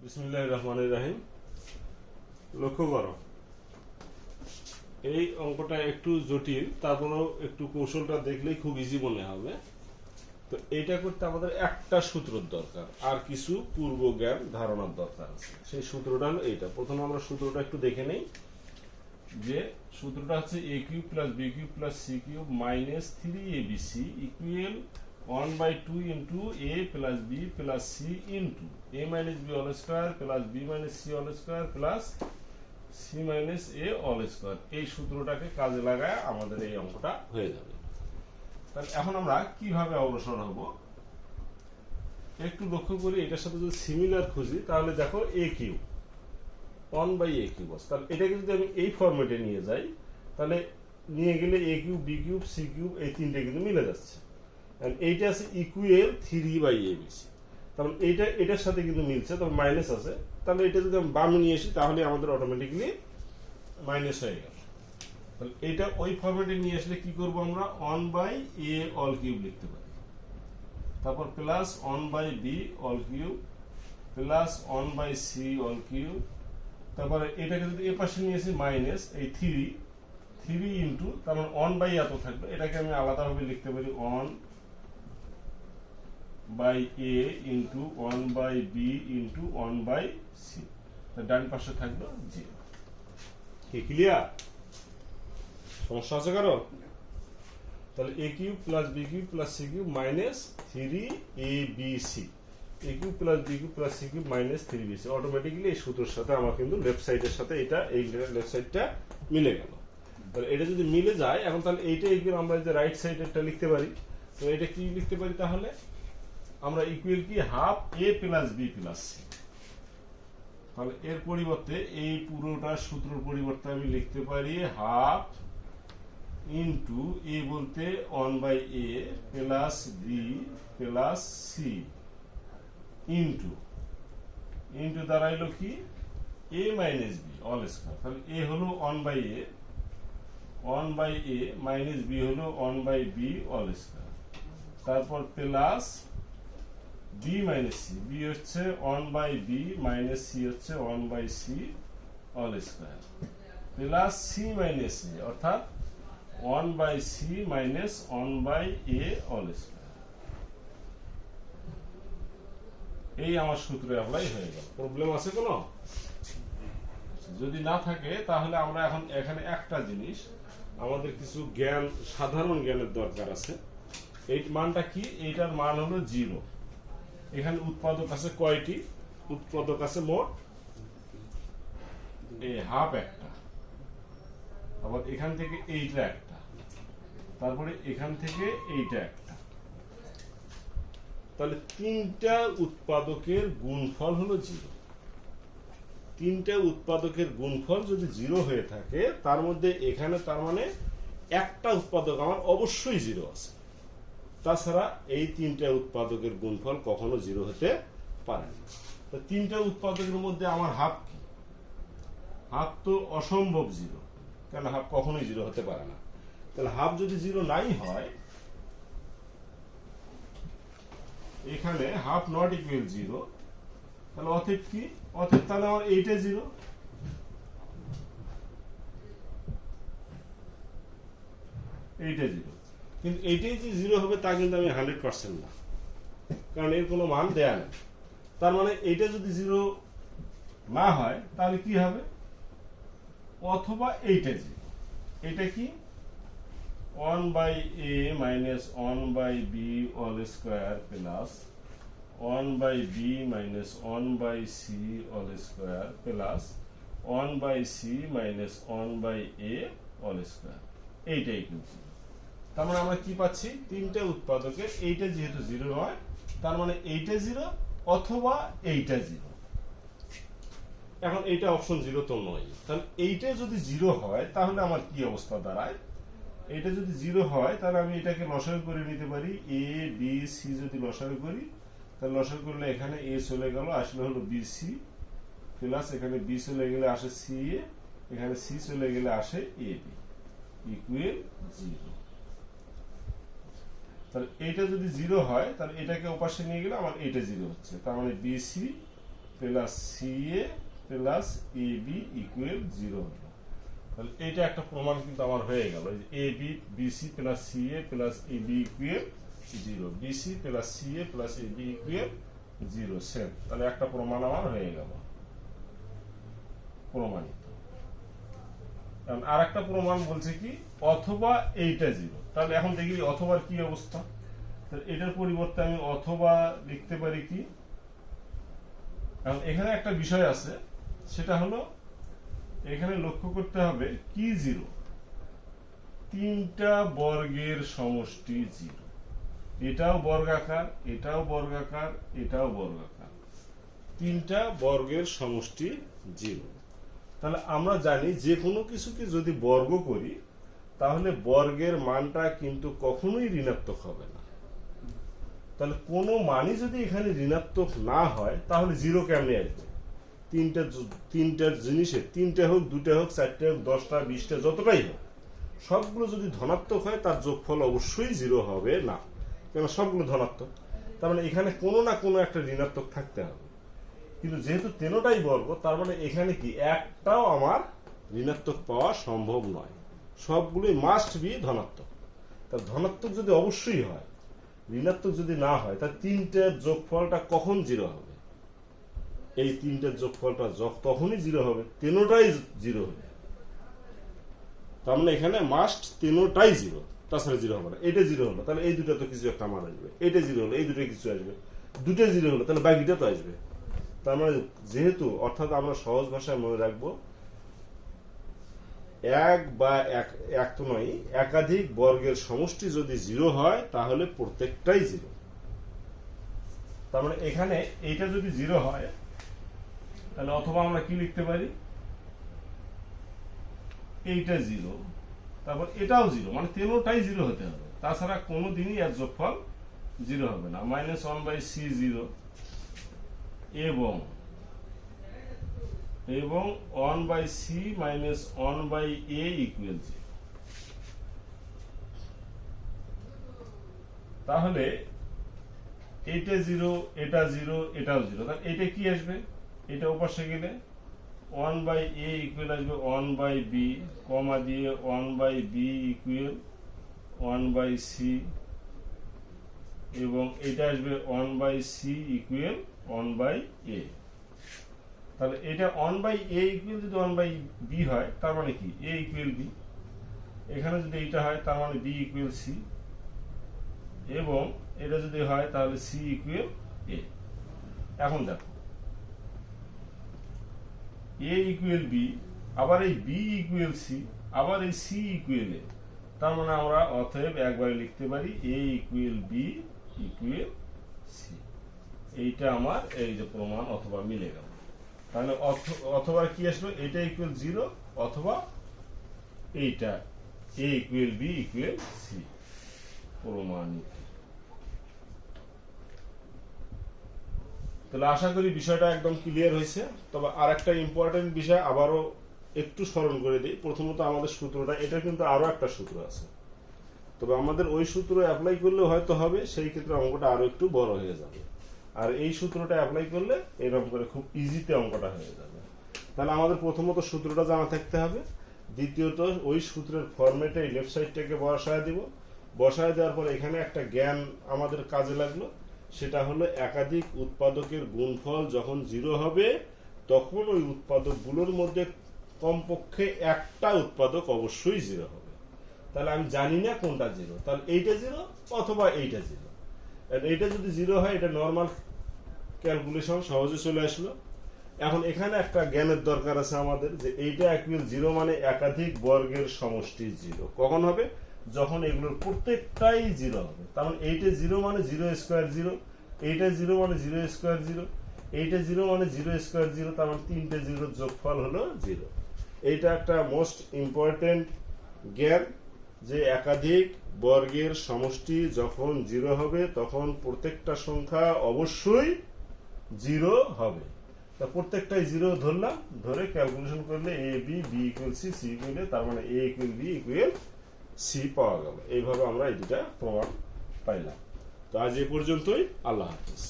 বিসমিল্লাহির রহমানির রহিম। লক্ষ্য করো, এই অঙ্কটা একটু জটিল, তারপরেও একটু কৌশলটা দেখলেই খুব ইজি মনে হবে। তো এইটা করতে আমাদের একটা সূত্রের দরকার, আর কিছু পূর্ব জ্ঞান ধারণার দরকার আছে। সেই সূত্রটা হলো এইটা। প্রথমে আমরা সূত্রটা একটু দেখে নেই, যে সূত্রটা হচ্ছে a cube plus b cube plus c cube minus 3abc equal 1/2 into a plus b plus c into a minus b whole square plus b minus c whole square plus c minus a whole square. এই সূত্রটাকে কাজে লাগায় আমাদের এই অঙ্কটা হয়ে যাবে। তাহলে এখন আমরা কিভাবে অগ্রসর হব একটু লক্ষ্য করি। এটার সাথে যদি সিমিলার খুঁজি তাহলে দেখো a কিউব 1/a কিউব। তাহলে এটাকে যদি আমি এই ফরম্যাটে নিয়ে যাই, তাহলে নিয়ে গেলে a cube b cube c cube এই তিনটে কিন্তু মিলে যাচ্ছে। আর এইটা আছে ইকুয়াল 3/abc। তাহলে এইটা এটার সাথে কিন্তু মিলছে, তবে মাইনাস আছে। তাহলে এটা যদি আমি বামে নিয়ে আসি তাহলে আমাদের অটোমেটিক্যালি মাইনাস হয়ে গেল। তাহলে এটা ওই ফরম্যাটে নিয়ে আসলে কি করব, আমরা 1/a অল কিউব লিখতে পারি, তারপর plus 1/b all cube plus 1/c all cube, তারপরে এটাকে যদি এ পাশে নিয়ে আসি মাইনাস এই 3 ইন্টু তার মানে 1/a এত থাকবে। এটাকে আমি আলাদাভাবে লিখতে পারি 1/a into 1/b into 1/c। ডান পাশে থাকবে 0। কি ক্লিয়ার? সমস্যা আছে কারো? তাহলে a cube plus b cube plus c cube minus 3abc, a cube plus b cube plus c cube minus 3bc। Automatically এই সূত্রের সাথে আমার কিন্তু লেফট সাইডের সাথে এটা এই লেফট সাইডটা মিলে গেল। তাহলে এটা যদি মিলে যায়, এখন তাহলে এইটা ইকুয়াল আমরা যে রাইট সাইডেরটা লিখতে পারি। তো এটা কি লিখতে পারি, তাহলে আমরা ইকুয়াল কি half a plus b plus c। তাহলে এর পরিবর্তে এই পুরোটা সূত্রের পরিবর্তে আমি লিখতে পারি হাফ ইন্টু a বলতে 1/a plus b plus c into দাঁড়াইলো কি a minus b all square. তাহলে a হলো 1/a মাইনাস b হলো 1/b অল স্কয়ার, তারপর plus b minus c, b হচ্ছে 1/b মাইনাস c হচ্ছে 1/c all square plus c minus a অর্থাৎ 1/c minus 1/a all square. এই আমার সূত্রে অ্যাপ্লাই হয়ে গেল। প্রবলেম আছে কোনো? যদি না থাকে তাহলে আমরা এখন এখানে একটা জিনিস, আমাদের কিছু জ্ঞান, সাধারণ জ্ঞানের দরকার আছে। এই মানটা কি? এইটার মান হলো 0। এখানে উৎপাদক আছে কয়টি? উৎপাদক আছে মোট এই হাফ একটা, আবার এখান থেকে এইটা একটা, তারপরে এখান থেকে এইটা একটা। তাহলে তিনটা উৎপাদকের গুণফল হলো 0। তিনটা উৎপাদকের গুণফল যদি 0 হয়ে থাকে, তার মধ্যে এখানে তার মানে একটা উৎপাদক আমার অবশ্যই 0 আছে। তাছাড়া এই তিনটা উৎপাদকের গুণফল কখনো 0 হতে পারে না। তো তিনটা উৎপাদকের মধ্যে আমার হাফ কি? হাফ তো অসম্ভব 0, কেন হাফ কখনোই 0 হতে পারে না। তাহলে হাফ যদি 0 নাই হয়, এখানে হাফ নট ইকুয়াল 0, তাহলে অতএব কি? অতএব তাহলে আমার এইটা 0, এইটা 0। কিন্তু এইটাই যে 0 হবে তা কিন্তু আমি 100% না, কারণ এর কোনো মান দেয়া নেই। তার মানে এইটা যদি 0 না হয় তাহলে কি হবে? অথবা এইটা 0। এটা কি? 1/a minus 1/b all square plus 1/b minus 1/c all square plus 1/c minus 1/a all square. এইটাই কিন্তু। তার মানে আমরা কি পাচ্ছি? তিনটা উৎপাদকের এইটা যেহেতু 0 নয়, তার মানে এইটা 0 অথবা এইটা 0। এখন এইটা অপশন 0 তো নয়। তাহলে এইটা যদি 0 হয় তাহলে আমার কি অবস্থা দাঁড়ায়? এটা যদি 0 হয় তাহলে আমি এটাকে লসাগু করে নিতে পারি। a b c যদি লসাগু করি, তাহলে লসাগু করলে এখানে a চলে গেল, আসলে হলো bc প্লাস এখানে b চলে গেলে আসে ca, এখানে c চলে গেলে আসে ab ইকুয়াল 0। তাহলে এটা যদি 0 হয় তাহলে এটাকে ওপাশে নিয়ে গেলে আমার এটা 0 হচ্ছে। তার মানে bc plus c a plus a b equal 0 হলো। তাহলে এটা একটা প্রমাণ কিন্তু আমার হয়ে গেল, a b bc plus c a plus a b equal 0, bc plus c a plus a b equal 0 same. তাহলে একটা প্রমাণ আমার হয়ে গেল, প্রমাণিত। কারণ আর একটা প্রমাণ বলছে কি অথবা এইটা 0। তাহলে এখন দেখি অথবার কি অবস্থা। তাহলে এটার পরিবর্তে আমি অথবা লিখতে পারি কি, কারণ এখানে একটা বিষয় আছে, সেটা হলো এখানে লক্ষ্য করতে হবে কি 0, তিনটা বর্গের সমষ্টি 0। এটাও বর্গাকার, এটাও বর্গাকার, এটাও বর্গাকার, তিনটা বর্গের সমষ্টি 0। তাহলে আমরা জানি যে কোনো কিছুকে যদি বর্গ করি তাহলে বর্গের মানটা কিন্তু কখনোই ঋণাত্মক হবে না। তাহলে কোনো মানই যদি এখানে ঋণাত্মক না হয় তাহলে 0 কেমনে আসবে? তিনটার জিনিসে, তিনটা হোক, দুটা হোক, চারটে হোক, 10টা 20টা যতটাই হোক, সবগুলো যদি ধনাত্মক হয় তার যোগফল অবশ্যই 0 হবে না, কেন সবগুলো ধনাত্মক। তার মানে এখানে কোনো না কোনো একটা ঋণাত্মক থাকতে হবে। কিন্তু যেহেতু তেনোটাই বর্গ, তার মানে এখানে কি একটাও আমার ঋণাত্মক পাওয়া সম্ভব নয়, সবগুলোই মাস্ট বি ধনাত্মক। তার ধনাত্মক যদি অবশ্যই হয়, ঋণাত্মক যদি না হয়, তার তিনটের যোগফলটা কখন 0 হবে? এই তিনটের যোগফলটা তখনই 0 হবে, তেনোটাই 0 হবে। তার মানে এখানে মাস্ট তেনোটাই 0, তাছাড়া 0 হবে না। এটা 0 হলো, তাহলে এই দুটো তো কিছু একটা মান আসবে। এটা 0 হলো, এই দুটো কিছু আসবে। দুটো 0 হলো, তাহলে বাকিটা তো আসবে। তার মানে যেহেতু, অর্থাৎ আমরা সহজ ভাষায় মনে রাখবো, এক বা এক তো নয়, একাধিক বর্গের সমষ্টি যদি 0 হয় তাহলে প্রত্যেকটাই 0। তার মানে এখানে এইটা যদি 0 হয় তাহলে অথবা আমরা কি লিখতে পারি, এইটা 0, তারপর এটাও 0, মানে তেনোটাই 0 হতে হবে, তাছাড়া কোনোদিনই এর যোগফল 0 হবে না। -1/c 0 এবং 1/c minus 1/a equal 0। তাহলে এটা 0, এটা 0, এটাও 0, তাহলে এটা কি আসবে? এটা ওপাশে গেলে 1/a ইকুয়াল আসবে 1/b, কমা দিয়ে 1/b ইকুয়াল 1/c, এবং এটা আসবে 1/c ইকুয়াল 1/a। তাহলে এটা 1/a ইকুয়াল যদি 1/b হয়, তার মানে কি a ইকুয়াল b। এখানে যদি এটা হয় তার মানে b ইকুয়াল c, এবং এটা যদি হয় তাহলে c ইকুয়াল a। এখন দেখো a ইকুয়াল b, আবার এই b ইকুয়াল c, আবার এই c ইকুয়াল a। তার মানে আমরা অতএব একবারে লিখতে পারি a equal b equal c। এইটা আমার এই যে প্রমাণ অথবা মিলে গেল। তাহলে অথবা কি আসলো, এটা ইকুয়াল 0 অথবা এইটা a equal b equal c, প্রমাণিত। তাহলে আশা করি বিষয়টা একদম ক্লিয়ার হয়েছে। তবে আর একটা ইম্পর্টেন্ট বিষয় আবারও একটু স্মরণ করে দিই। প্রথমত আমাদের সূত্রটা, এটা কিন্তু আরো একটা সূত্র আছে, তবে আমাদের ওই সূত্র অ্যাপ্লাই করলে হয়তো হবে, সেই ক্ষেত্রে অঙ্কটা আরো একটু বড় হয়ে যাবে। আর এই সূত্রটা অ্যাপ্লাই করলে এরকম করে খুব ইজিতে অঙ্কটা হয়ে যাবে। তাহলে আমাদের প্রথমত সূত্রটা জানা থাকতে হবে, দ্বিতীয়ত ওই সূত্রের ফরম্যাটে এই লেফট সাইডটাকে বসায় দিব। বসায় দেওয়ার পর এখানে একটা জ্ঞান আমাদের কাজে লাগলো, সেটা হলো একাধিক উৎপাদকের গুণফল যখন 0 হবে তখন ওই উৎপাদকগুলোর মধ্যে কমপক্ষে একটা উৎপাদক অবশ্যই 0 হবে। তাহলে আমি জানি না কোনটা 0, তাহলে এইটা 0 অথবা এইটা 0। এইটা যদি 0 হয়, এটা নর্মাল ক্যালকুলেশন সহজে চলে আসলো। এখন এখানে একটা জ্ঞানের দরকার আছে আমাদের, যে এইটা ইকুয়াল 0 মানে একাধিক বর্গের সমষ্টি 0 কখন হবে? যখন এগুলোর প্রত্যেকটাই 0 হবে। তার মানে এইটা 0 মানে 0 স্কয়ার 0, এইটা 0 মানে 0 স্কয়ার 0, এইটা 0 মানে 0 স্কয়ার 0, তার মানে তিনটে 0 যোগফল হলো 0। এইটা একটা মোস্ট ইম্পর্টেন্ট জ্ঞান, যে একাধিক বর্গের সমষ্টি যখন 0 হবে তখন প্রত্যেকটা সংখ্যা অবশ্যই 0 হবে। তা প্রত্যেকটাই 0 ধরলাম, ধরে ক্যালকুলেশন করলে a b b equal c c equal a, তার মানে a equal b equal c পাওয়া গেল। এইভাবে আমরা এই দুটা প্রমাণ পাইলাম। তো আজ এ পর্যন্তই। আল্লাহ হাফেজ।